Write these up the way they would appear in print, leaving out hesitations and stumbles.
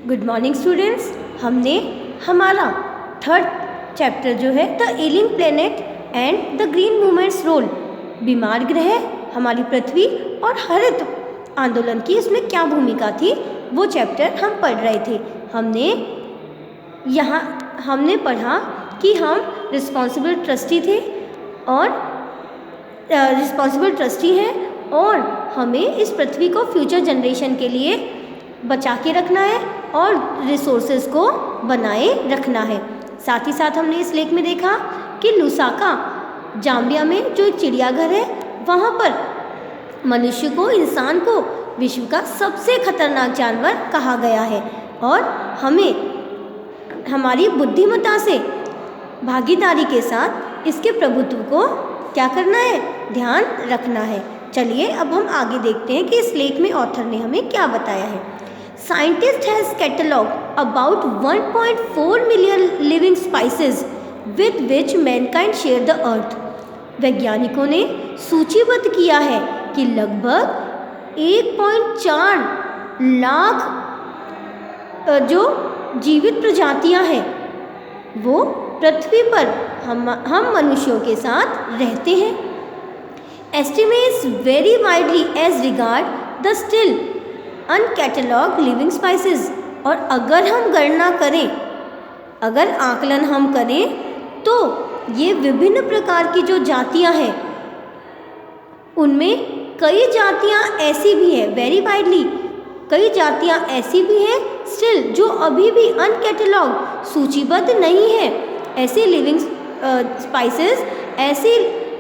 Good morning students. हमने हमारा third chapter जो है the ailing planet and the green movement's role, बीमार ग्रह, हमारी पृथ्वी और हरित आंदोलन की इसमें क्या भूमिका थी, वो चैप्टर हम पढ़ रहे थे। हमने पढ़ा कि हम रिस्पॉन्सिबल ट्रस्टी हैं और हमें इस पृथ्वी को फ्यूचर जनरेशन के लिए बचा के रखना है और रिसोर्सेज को बनाए रखना है। साथ ही साथ हमने इस लेख में देखा कि लुसाका जाम्बिया में जो एक चिड़ियाघर है, वहाँ पर मनुष्य को, इंसान को विश्व का सबसे खतरनाक जानवर कहा गया है और हमें हमारी बुद्धिमत्ता से, भागीदारी के साथ इसके प्रभुत्व को क्या करना है, ध्यान रखना है। चलिए अब हम आगे देखते हैं कि इस लेख में ऑथर ने हमें क्या बताया है। Scientist has catalogued about 1.4 million living species with which mankind share the earth। वैज्ञानिकों ने सूचीबद्ध किया है कि लगभग 1.4 लाख जो जीवित प्रजातियां हैं वो पृथ्वी पर हम मनुष्यों के साथ रहते हैं। Estimates vary widely as regard the still uncatalogued living species। और अगर हम गणना करें, अगर आकलन हम करें तो ये विभिन्न प्रकार की जो जातियां हैं उनमें कई जातियां ऐसी भी हैं, वेरी वाइडली कई जातियां ऐसी भी हैं स्टिल जो अभी भी अनकैटलॉग, सूचीबद्ध नहीं है। ऐसे लिविंग स्पाइसेस, ऐसी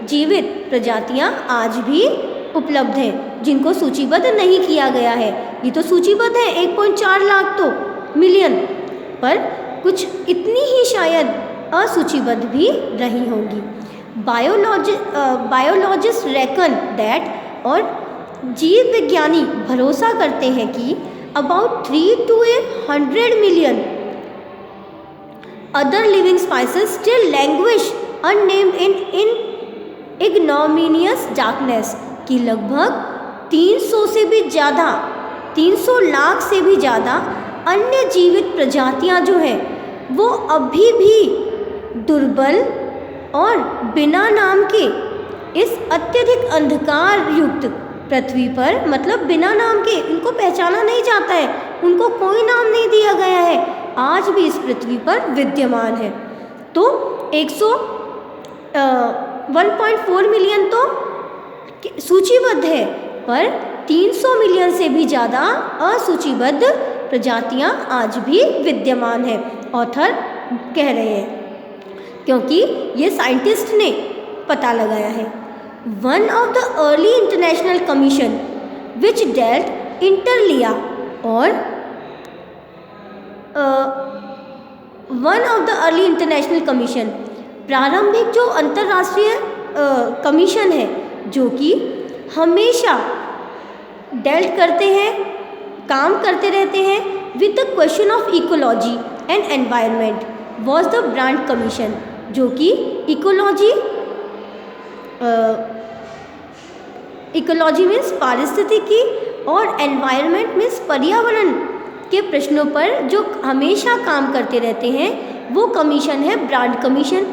जीवित प्रजातियां आज भी उपलब्ध हैं जिनको सूचीबद्ध नहीं किया गया है। ये तो सूचीबद्ध है 1.4 लाख तो मिलियन, पर कुछ इतनी ही शायद असूचीबद्ध भी रही होंगी। बायोलॉजिस्ट रेकन दैट, और जीव विज्ञानी भरोसा करते हैं कि about 3 to 100 million other living species still languish unnamed in ignominious darkness, कि लगभग 300 लाख से भी ज़्यादा अन्य जीवित प्रजातियां जो हैं वो अभी भी दुर्बल और बिना नाम के इस अत्यधिक अंधकार युक्त पृथ्वी पर, मतलब बिना नाम के, उनको पहचाना नहीं जाता है, उनको कोई नाम नहीं दिया गया है, आज भी इस पृथ्वी पर विद्यमान है। तो 1.4 मिलियन तो सूचीबद्ध है, पर 300 मिलियन से भी ज़्यादा असूचीबद्ध प्रजातियां आज भी विद्यमान है, ऑथर कह रहे हैं, क्योंकि ये साइंटिस्ट ने पता लगाया है। One of the early international commission which dealt inter alia, और one of the early international commission, प्रारंभिक जो अंतर्राष्ट्रीय कमीशन है जो कि हमेशा डेल्ट करते हैं, काम करते रहते हैं with the question of ecology and environment, was the brand commission, जो कि इकोलॉजी मीन्स पारिस्थितिकी और एनवायरनमेंट मीन्स पर्यावरण के प्रश्नों पर जो हमेशा काम करते रहते हैं, वो कमीशन है Brandt commission.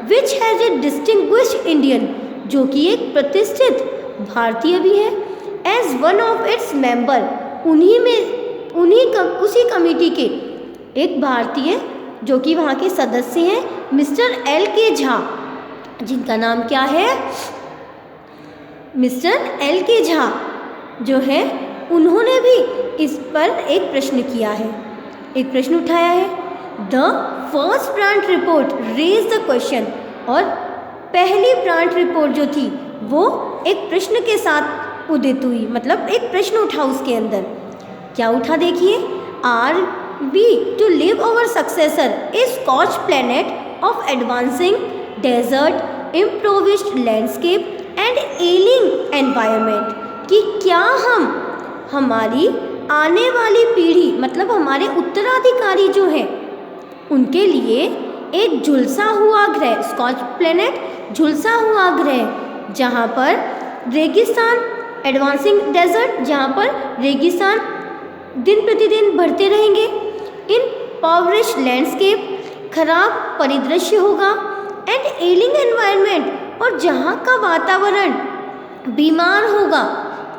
Which has a distinguished Indian, जो कि एक प्रतिष्ठित भारतीय भी है, as one of its member, उसी कमेटी के एक भारतीय जो कि वहाँ के सदस्य हैं, मिस्टर L.K. झा, जिनका नाम क्या है, मिस्टर L.K. झा जो है, उन्होंने भी इस पर एक प्रश्न किया है, एक प्रश्न उठाया है। The first Brandt report raise the question, और पहली ब्रांड रिपोर्ट जो थी वो एक प्रश्न के साथ उदित हुई, मतलब एक प्रश्न उठा, उसके अंदर क्या उठा देखिए, are we to live our successor a scorched planet of advancing desert, improvised landscape and ailing environment, कि क्या हम हमारी आने वाली पीढ़ी, मतलब हमारे उत्तराधिकारी जो हैं, उनके लिए एक झुलसा हुआ ग्रह, स्कॉच प्लेनेट झुलसा हुआ ग्रह, जहाँ पर रेगिस्तान, एडवांसिंग डेजर्ट, जहाँ पर रेगिस्तान दिन प्रतिदिन बढ़ते रहेंगे, impoverished landscape, खराब परिदृश्य होगा, एंड एलिंग एनवायरनमेंट, और जहाँ का वातावरण बीमार होगा।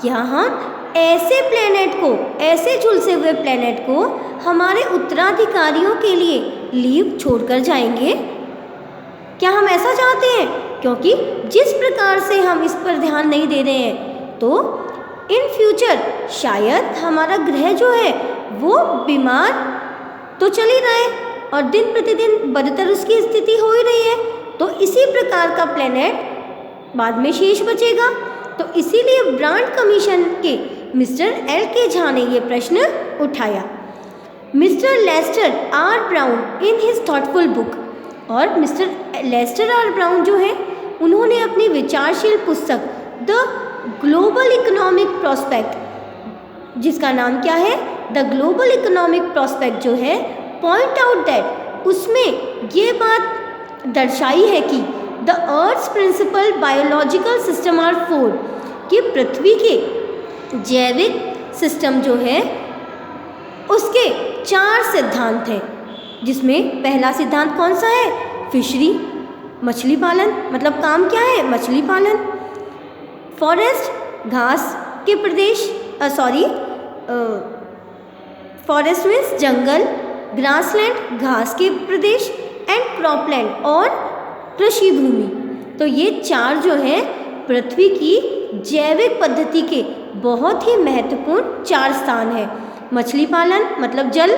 क्या हम ऐसे प्लेनेट को, ऐसे झुलसे हुए प्लेनेट को हमारे उत्तराधिकारियों के लिए लीव छोड़कर जाएंगे? क्या हम ऐसा चाहते हैं? क्योंकि जिस प्रकार से हम इस पर ध्यान नहीं दे रहे हैं, तो इन फ्यूचर शायद हमारा ग्रह जो है वो बीमार तो चल ही रहा है और दिन प्रतिदिन बदतर उसकी स्थिति हो ही रही है, तो इसी प्रकार का प्लेनेट बाद में शेष बचेगा। तो इसीलिए ब्रांड कमीशन के मिस्टर एल के झा ने ये प्रश्न उठाया। Mister Lester R Brown in his thoughtful book, और मिस्टर लेस्टर आर ब्राउन जो है उन्होंने अपनी विचारशील पुस्तक द ग्लोबल इकोनॉमिक प्रोस्पेक्ट, जिसका नाम क्या है, द ग्लोबल इकोनॉमिक प्रोस्पेक्ट जो है, पॉइंट आउट दैट, उसमें ये बात दर्शाई है कि the earth's principal biological system are four, कि पृथ्वी के जैविक सिस्टम जो है उसके 4 सिद्धांत हैं, जिसमें पहला सिद्धांत कौन सा है, फिशरी, मछली पालन, मतलब काम क्या है, मछली पालन। फॉरेस्ट, घास के प्रदेश, फॉरेस्ट मीन्स जंगल, ग्रासलैंड, घास के प्रदेश, एंड क्रॉपलैंड, और कृषि भूमि। तो ये 4 जो है पृथ्वी की जैविक पद्धति के बहुत ही महत्वपूर्ण 4 स्थान है। मछली पालन मतलब जल,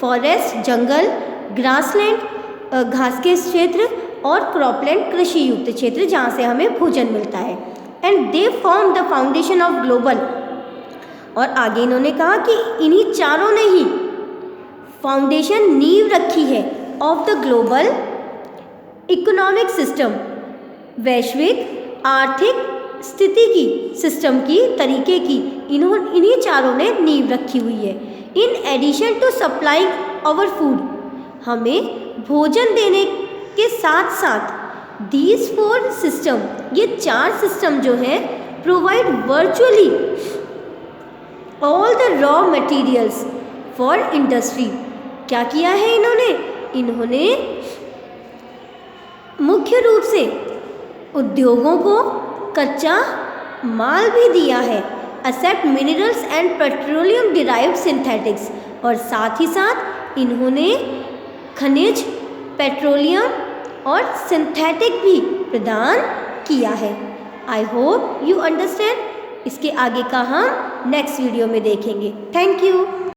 फॉरेस्ट जंगल, ग्रासलैंड घास के क्षेत्र, और क्रॉपलैंड कृषि युक्त क्षेत्र जहाँ से हमें भोजन मिलता है। And they form the foundation of global, और आगे इन्होंने कहा कि इन्हीं चारों ने ही फाउंडेशन, नींव रखी है of the global economic system, वैश्विक आर्थिक स्थिति की, सिस्टम की, तरीके की इन्हीं चारों ने नींव रखी हुई है। In addition to supplying our food, हमें भोजन देने के साथ साथ दीज 4 सिस्टम, ये 4 सिस्टम जो है provide virtually all the raw materials for industry. क्या किया है इन्होंने मुख्य रूप से उद्योगों को कच्चा माल भी दिया है, except minerals and petroleum derived synthetics, और साथ ही साथ इन्होंने खनिज, पेट्रोलियम और सिंथेटिक भी प्रदान किया है। I hope you understand. इसके आगे का हम नेक्स्ट वीडियो में देखेंगे। Thank you.